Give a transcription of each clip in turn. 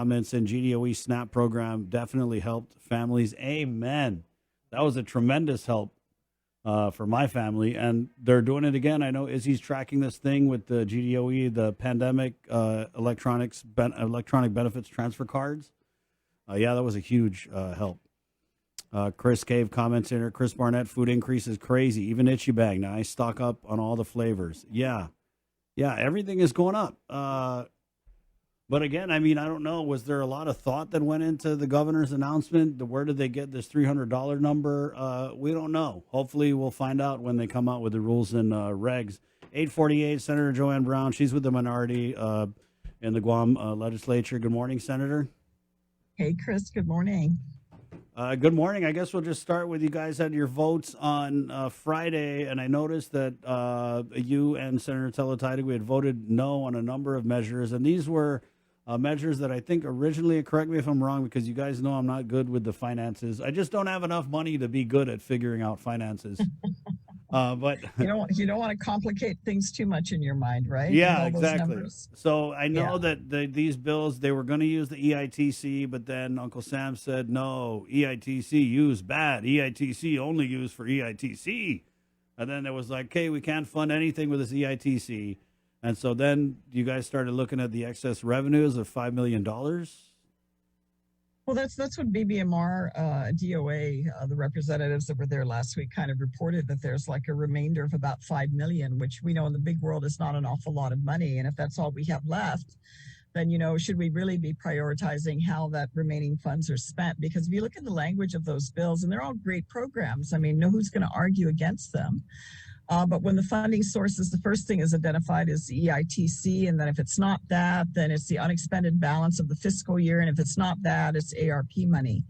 Comments and GDOE SNAP program definitely helped families. Amen. That was a tremendous help for my family, and they're doing it again. I know Izzy's tracking this thing with the GDOE, the pandemic electronic benefits transfer cards. Yeah, that was a huge help. Chris Cave comments in here. Chris Barnett, food increase is crazy. Even Itchy Bag. Now I stock up on all the flavors. Yeah, everything is going up. But again, I mean, I don't know. Was there a lot of thought that went into the governor's announcement? Where did they get this $300 number? We don't know. Hopefully, we'll find out when they come out with the rules and regs. 848, Senator Joanne Brown. She's with the minority in the Guam legislature. Good morning, Senator. Hey, Chris. Good morning. Good morning. I guess we'll just start with you guys had your votes on Friday, and I noticed that you and Senator Tello-Taitigui had voted no on a number of measures, and these were measures that I think originally, correct me if I'm wrong, because you guys know I'm not good with the finances. I just don't have enough money to be good at figuring out finances. But you don't want to complicate things too much in your mind, right? Yeah, exactly. So I know that these bills, they were going to use the EITC, but then Uncle Sam said, no, EITC used bad. EITC only used for EITC. And then it was like, okay, we can't fund anything with this EITC. And so then you guys started looking at the excess revenues of $5 million. Well, that's what BBMR, DOA, the representatives that were there last week kind of reported that there's like a remainder of about $5 million, which we know in the big world is not an awful lot of money. And if that's all we have left, then, should we really be prioritizing how that remaining funds are spent? Because if you look at the language of those bills, and they're all great programs, I mean, no who's going to argue against them. But when the funding sources, the first thing is identified is the EITC. And then if it's not that, then it's the unexpended balance of the fiscal year. And if it's not that, it's ARP money.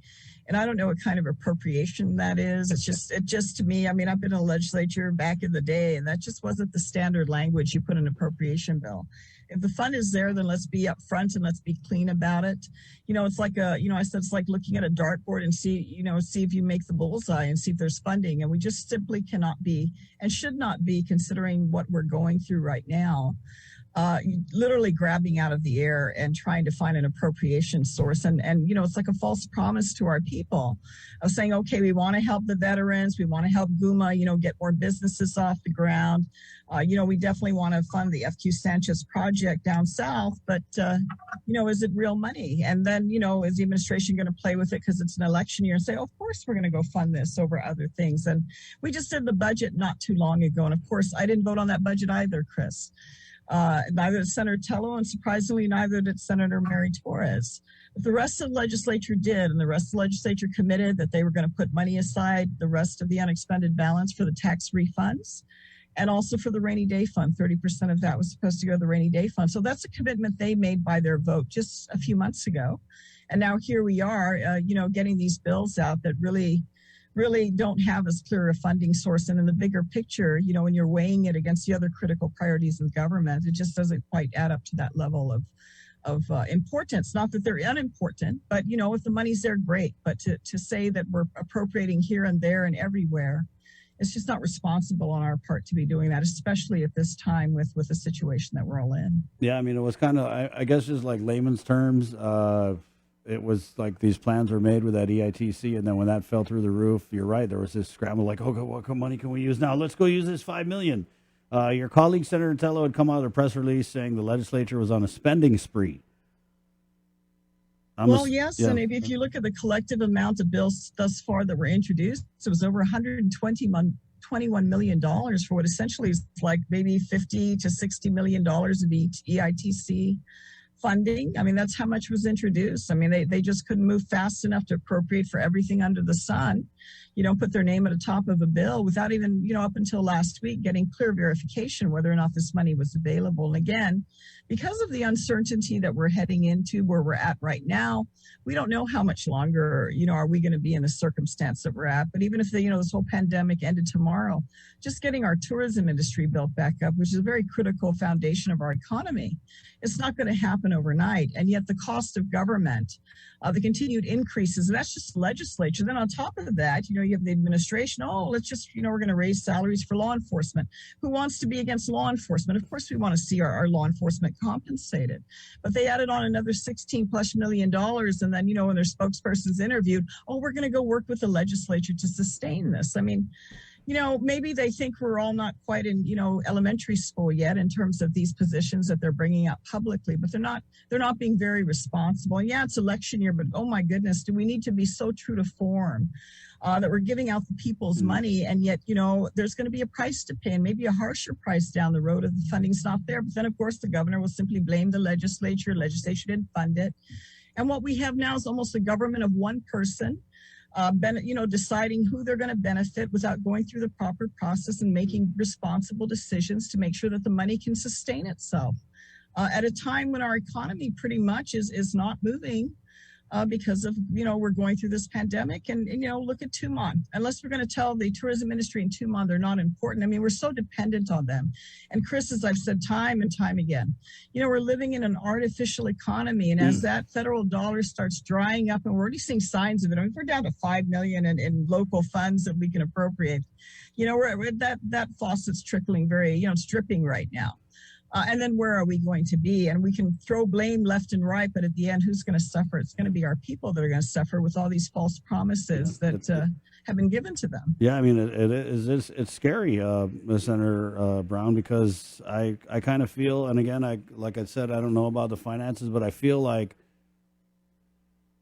And I don't know what kind of appropriation that is. It just to me, I mean, I've been in the legislature back in the day, and that just wasn't the standard language you put in an appropriation bill. If the fund is there, then let's be upfront and let's be clean about it. It's like I said, it's like looking at a dartboard and see if you make the bullseye and see if there's funding. And we just simply cannot be and should not be, considering what we're going through right now, literally grabbing out of the air and trying to find an appropriation source. And it's like a false promise to our people of saying, okay, we want to help the veterans. We want to help GUMA, get more businesses off the ground. We definitely want to fund the FQ Sanchez project down south, but, is it real money? And then, is the administration going to play with it because it's an election year and say, oh, of course, we're going to go fund this over other things. And we just did the budget not too long ago. And of course, I didn't vote on that budget either, Chris. Neither did Senator Tello, and surprisingly, neither did Senator Mary Torres. But the rest of the legislature did, and the rest of the legislature committed that they were going to put money aside, the rest of the unexpended balance for the tax refunds, and also for the rainy day fund. 30% of that was supposed to go to the rainy day fund. So that's a commitment they made by their vote just a few months ago. And now here we are, getting these bills out that really don't have as clear a funding source. And in the bigger picture, when you're weighing it against the other critical priorities of government, it just doesn't quite add up to that level of importance. Not that they're unimportant, but, if the money's there, great. But to say that we're appropriating here and there and everywhere, it's just not responsible on our part to be doing that, especially at this time with the situation that we're all in. Yeah, I mean, it was kind of, I guess, just like layman's terms. It was like these plans were made with that EITC, and then when that fell through the roof, you're right, there was this scramble like, okay, what money can we use now? Let's go use this $5 million. Your colleague, Senator Tello, had come out with a press release saying the legislature was on a spending spree. Yes, yeah. And if you look at the collective amount of bills thus far that were introduced, it was over $121 million for what essentially is like maybe $50 to $60 million of each EITC funding. I mean, that's how much was introduced. I mean, they just couldn't move fast enough to appropriate for everything under the sun. Put their name at the top of a bill without even, up until last week, getting clear verification whether or not this money was available. And again, because of the uncertainty that we're heading into where we're at right now, we don't know how much longer, are we going to be in the circumstance that we're at. But even if this whole pandemic ended tomorrow, just getting our tourism industry built back up, which is a very critical foundation of our economy, it's not going to happen overnight. And yet the cost of government, the continued increases, and that's just legislature. Then on top of that, that. You have the administration, oh, let's just, we're going to raise salaries for law enforcement. Who wants to be against law enforcement? Of course, we want to see our law enforcement compensated. But they added on another $16+ million. And then, when their spokesperson's interviewed, oh, we're going to go work with the legislature to sustain this. I mean, maybe they think we're all not quite in, elementary school yet in terms of these positions that they're bringing up publicly, but they're not being very responsible. And yeah, it's election year, but oh my goodness, do we need to be so true to form that we're giving out the people's money? And yet, there's going to be a price to pay, and maybe a harsher price down the road if the funding's not there. But then, of course, the governor will simply blame the legislature. Legislature didn't fund it. And what we have now is almost a government of one person, deciding who they're going to benefit without going through the proper process and making responsible decisions to make sure that the money can sustain itself at a time when our economy pretty much is not moving because of, we're going through this pandemic. And look at Tumon. Unless we're going to tell the tourism industry in Tumon they're not important. I mean, we're so dependent on them. And Chris, as I've said time and time again, we're living in an artificial economy. And as that federal dollar starts drying up, and we're already seeing signs of it, I mean, we're down to $5 million in local funds that we can appropriate. We're that faucet's trickling it's dripping right now. And then where are we going to be? And we can throw blame left and right, but at the end, who's going to suffer? It's going to be our people that are going to suffer with all these false promises that have been given to them. Yeah, I mean, it's scary, Senator Brown, because I kind of feel, and again, like I said, I don't know about the finances, but I feel like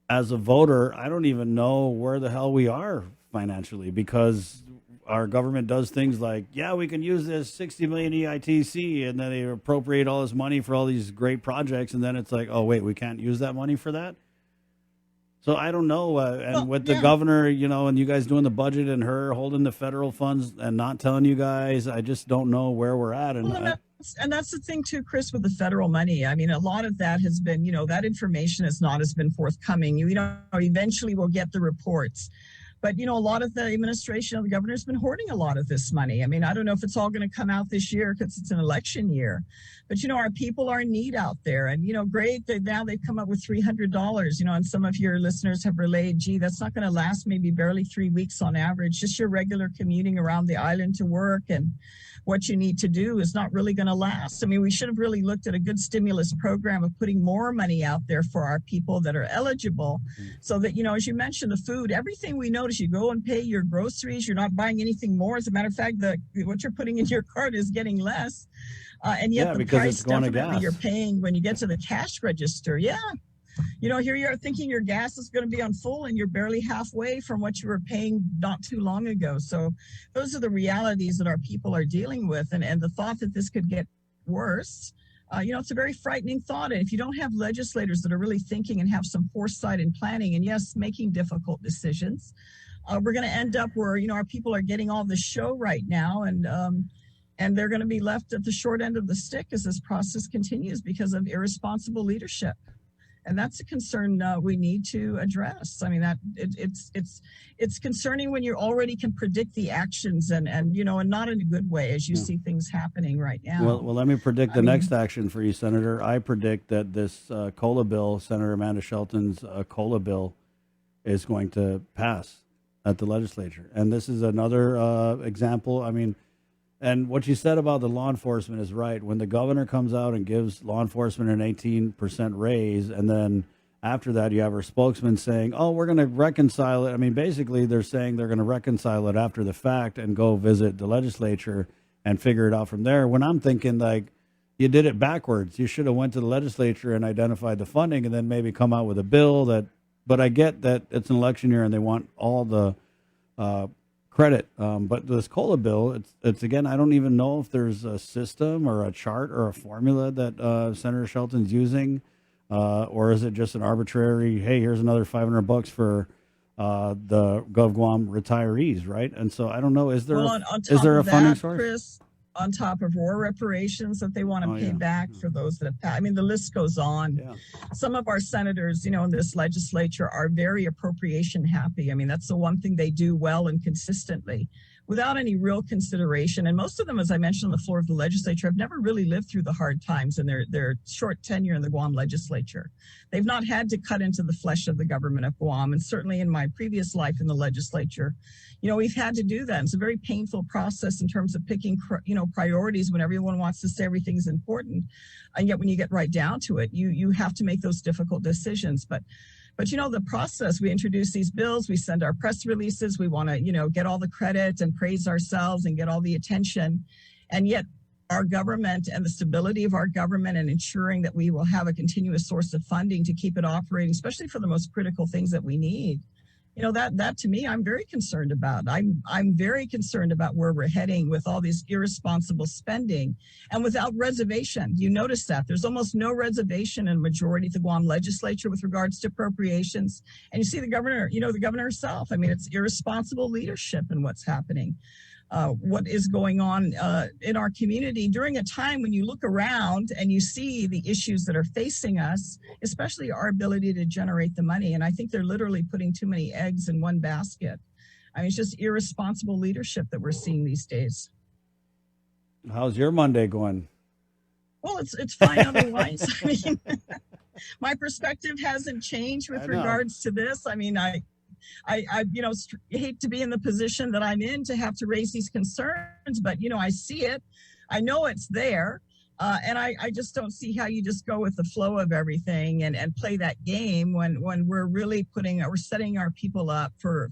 as a voter, I don't even know where the hell we are financially, because our government does things like, yeah, we can use this 60 million EITC, and then they appropriate all this money for all these great projects, and then it's like, oh wait, we can't use that money for that. So I don't know, the governor, and you guys doing the budget and her holding the federal funds and not telling you guys, I just don't know where we're at. And that's the thing too, Chris, with the federal money. I mean, a lot of that has been, that information has been forthcoming. Eventually we'll get the reports. But, a lot of the administration of the governor's been hoarding a lot of this money. I mean, I don't know if it's all going to come out this year because it's an election year. But, our people are in need out there. And, great, now they've come up with $300, and some of your listeners have relayed, gee, that's not going to last maybe barely 3 weeks on average. Just your regular commuting around the island to work and what you need to do is not really going to last. I mean, we should have really looked at a good stimulus program of putting more money out there for our people that are eligible so that, as you mentioned, the food, everything we notice, you go and pay your groceries, you're not buying anything more. As a matter of fact, what you're putting in your cart is getting less. And yet the price definitely you're paying when you get to the cash register. Yeah. Here you are thinking your gas is going to be on full and you're barely halfway from what you were paying not too long ago. So those are the realities that our people are dealing with. And the thought that this could get worse, it's a very frightening thought. And if you don't have legislators that are really thinking and have some foresight and planning and yes, making difficult decisions, we're going to end up where, our people are getting all the show right now. And they're going to be left at the short end of the stick as this process continues because of irresponsible leadership. And that's a concern we need to address. I mean, it's concerning when you already can predict the actions and not in a good way as you see things happening right now. Well, let me predict the next action for you, Senator. I predict that this COLA bill, Senator Amanda Shelton's COLA bill, is going to pass at the legislature. And this is another example. I mean, and what you said about the law enforcement is right. When the governor comes out and gives law enforcement an 18% raise, and then after that you have her spokesman saying, oh, we're going to reconcile it. I mean, basically they're saying they're going to reconcile it after the fact and go visit the legislature and figure it out from there. When I'm thinking, like, you did it backwards. You should have went to the legislature and identified the funding and then maybe come out with a bill that, but I get that it's an election year and they want all the credit. But this COLA bill, it's again, I don't even know if there's a system or a chart or a formula that Senator Shelton's using, or is it just an arbitrary, hey, here's another $500 for the Gov Guam retirees, right? And so I don't know, is there a funding source? Chris, on top of war reparations that they want to pay back for those that have passed. I mean, the list goes on. Yeah. Some of our senators, in this legislature are very appropriation happy. I mean, that's the one thing they do well and consistently. without any real consideration. And most of them, as I mentioned on the floor of the legislature, have never really lived through the hard times in their short tenure in the Guam legislature. They've not had to cut into the flesh of the government of Guam. And certainly in my previous life in the legislature, we've had to do that. It's a very painful process in terms of picking, priorities when everyone wants to say everything's important. And yet when you get right down to it, you have to make those difficult decisions. But the process, we introduce these bills, we send our press releases, we want to, get all the credit and praise ourselves and get all the attention. And yet our government and the stability of our government and ensuring that we will have a continuous source of funding to keep it operating, especially for the most critical things that we need. That to me, I'm very concerned about. I'm very concerned about where we're heading with all these irresponsible spending and without reservation. You notice that there's almost no reservation in majority of the Guam legislature with regards to appropriations. And you see the governor, the governor herself. I mean, it's irresponsible leadership in what's happening. What is going on in our community during a time when you look around and you see the issues that are facing us, especially our ability to generate the money. And I think they're literally putting too many eggs in one basket. I mean, it's just irresponsible leadership that we're seeing these days. How's your Monday going? Well, it's fine otherwise. I mean, my perspective hasn't changed with regards to this. I mean, I hate to be in the position that I'm in to have to raise these concerns, but, I see it. I know it's there. And I just don't see how you just go with the flow of everything and play that game when we're really we're setting our people up for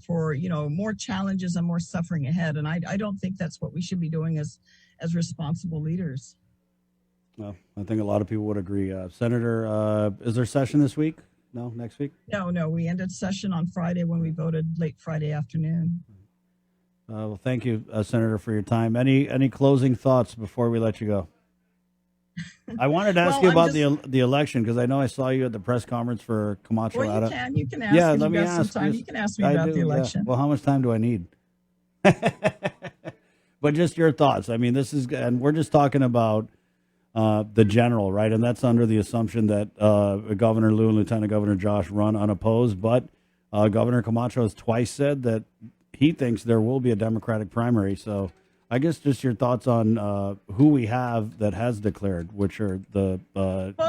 more challenges and more suffering ahead. And I don't think that's what we should be doing as responsible leaders. Well, I think a lot of people would agree. Senator, is there session this week? No, next week? No, we ended session on Friday when we voted late Friday afternoon. Well, thank you, Senator, for your time. Any closing thoughts before we let you go? I wanted to ask you about the election because I know I saw you at the press conference for Camacho. Well, you can ask. Yeah, let me ask. You can ask me about the election. Yeah. Well, how much time do I need? But just your thoughts. I mean, and we're just talking about the general, right? And that's under the assumption that Governor Liu and Lieutenant Governor Josh run unopposed. But Governor Camacho has twice said that he thinks there will be a Democratic primary. So I guess just your thoughts on who we have that has declared, which are the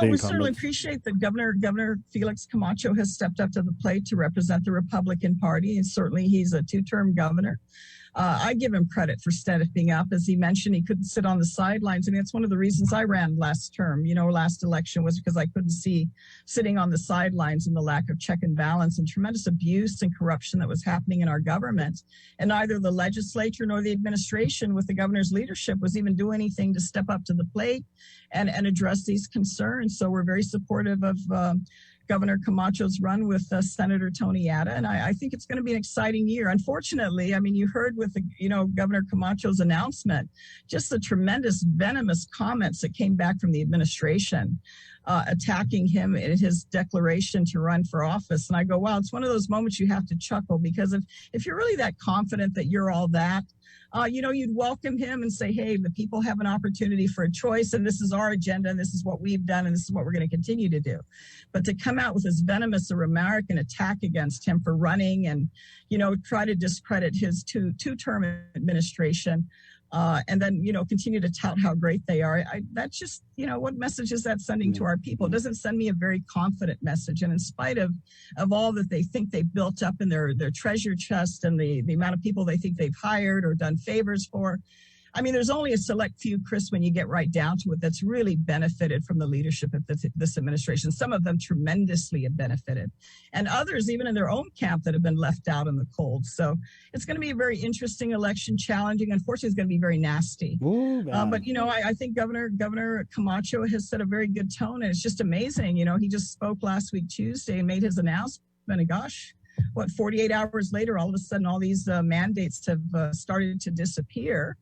we certainly appreciate that Governor Felix Camacho has stepped up to the plate to represent the Republican Party. And certainly he's a two-term governor. I give him credit for stepping up. As he mentioned, he couldn't sit on the sidelines. I mean, that's one of the reasons I ran last term, last election, was because I couldn't see sitting on the sidelines and the lack of check and balance and tremendous abuse and corruption that was happening in our government. And neither the legislature nor the administration with the governor's leadership was even doing anything to step up to the plate and address these concerns. So we're very supportive of Governor Camacho's run with Senator Tony Atta, and I think it's going to be an exciting year. Unfortunately, I mean, you heard with Governor Camacho's announcement, just the tremendous venomous comments that came back from the administration attacking him in his declaration to run for office. And I go, wow, it's one of those moments you have to chuckle, because if you're really that confident that you're all that, you'd welcome him and say, hey, the people have an opportunity for a choice, and this is our agenda, and this is what we've done, and this is what we're going to continue to do. But to come out with this venomous remark and attack against him for running and, try to discredit his two-term administration, and then, continue to tout how great they are. That's just, what message is that sending to our people? It doesn't send me a very confident message. And in spite of all that they think they've built up in their treasure chest and the amount of people they think they've hired or done favors for, I mean, there's only a select few, Chris, when you get right down to it, that's really benefited from the leadership of this administration. Some of them tremendously have benefited, and others, even in their own camp, that have been left out in the cold. So it's going to be a very interesting election, challenging. Unfortunately, it's going to be very nasty. Ooh, but, I think Governor Camacho has set a very good tone, and it's just amazing. He just spoke last week, Tuesday, and made his announcement, and gosh, 48 hours later, all of a sudden, all these mandates have started to disappear.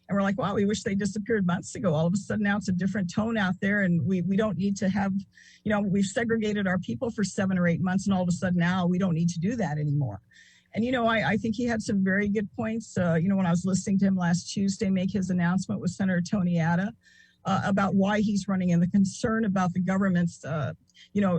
And we're like, wow, we wish they disappeared months ago. All of a sudden now it's a different tone out there, and we don't need to have, we've segregated our people for 7 or 8 months, and all of a sudden now we don't need to do that anymore. And, I think he had some very good points. When I was listening to him last Tuesday make his announcement with Senator Tony Atta about why he's running and the concern about the government's,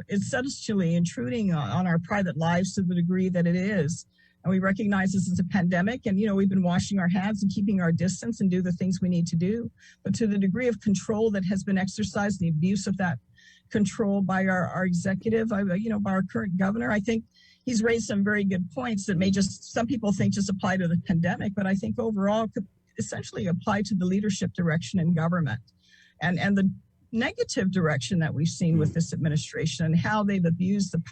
essentially intruding on our private lives to the degree that it is. And we recognize this is a pandemic, and we've been washing our hands and keeping our distance and do the things we need to do. But to the degree of control that has been exercised, the abuse of that control by our executive, by our current governor, I think he's raised some very good points that may some people think just apply to the pandemic, but I think overall could essentially apply to the leadership direction in government and the negative direction that we've seen with this administration and how they've abused the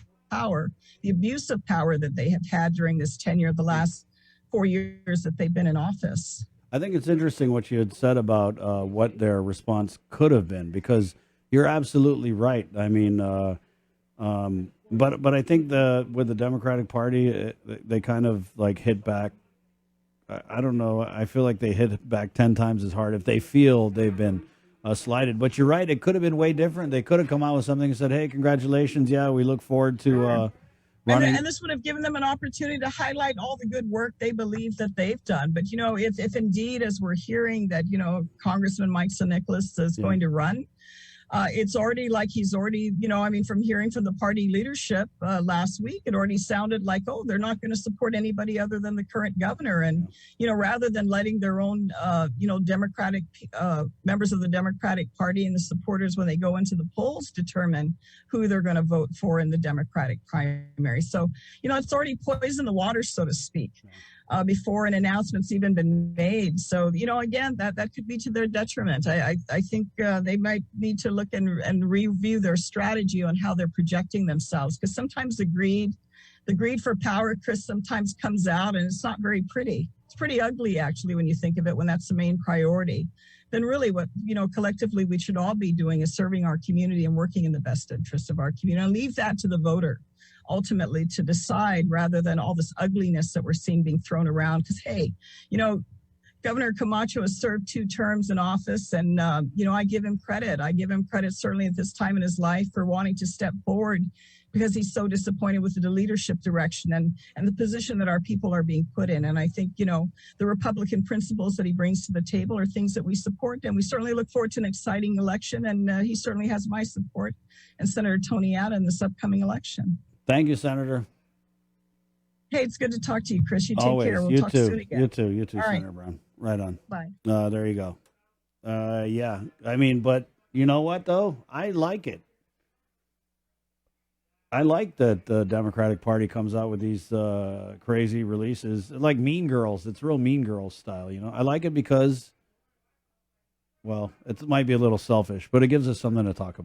abuse of power that they have had during this tenure, the last 4 years that they've been in office. I think it's interesting what you had said about what their response could have been, because you're absolutely right. I mean, but I think with the Democratic Party, they kind of like hit back. I don't know. I feel like they hit back 10 times as hard if they feel they've been slighted. But you're right. It could have been way different. They could have come out with something and said, hey, congratulations. Yeah, we look forward to running. And this would have given them an opportunity to highlight all the good work they believe that they've done. But, if indeed, as we're hearing that, Congressman Mike Nicholas is going to run, it's already like he's already, from hearing from the party leadership last week, it already sounded like, oh, they're not going to support anybody other than the current governor. And, rather than letting their own, Democratic members of the Democratic Party and the supporters, when they go into the polls, determine who they're going to vote for in the Democratic primary. So, it's already poisoned the water, so to speak. Before an announcement's even been made. So, again, that could be to their detriment. I think they might need to look and review their strategy on how they're projecting themselves, because sometimes the greed for power, Chris, sometimes comes out and it's not very pretty. It's pretty ugly, actually, when you think of it, when that's the main priority. Then really what, collectively we should all be doing is serving our community and working in the best interest of our community, and leave that to the voter ultimately to decide, rather than all this ugliness that we're seeing being thrown around. Because, hey, Governor Camacho has served 2 terms in office, and, I give him credit. I give him credit certainly at this time in his life for wanting to step forward, because he's so disappointed with the leadership direction and the position that our people are being put in. And I think, the Republican principles that he brings to the table are things that we support, and we certainly look forward to an exciting election. And he certainly has my support and Senator Tony Atta in this upcoming election. Thank you, Senator. Hey, it's good to talk to you, Chris. You take Always. care. We'll You talk too. soon again. You too, All Senator right. Brown. Right on. Bye. There you go. Yeah. I mean, but you know what, though? I like it. I like that the Democratic Party comes out with these crazy releases, like Mean Girls. It's real Mean Girls style, I like it because, well, it might be a little selfish, but it gives us something to talk about.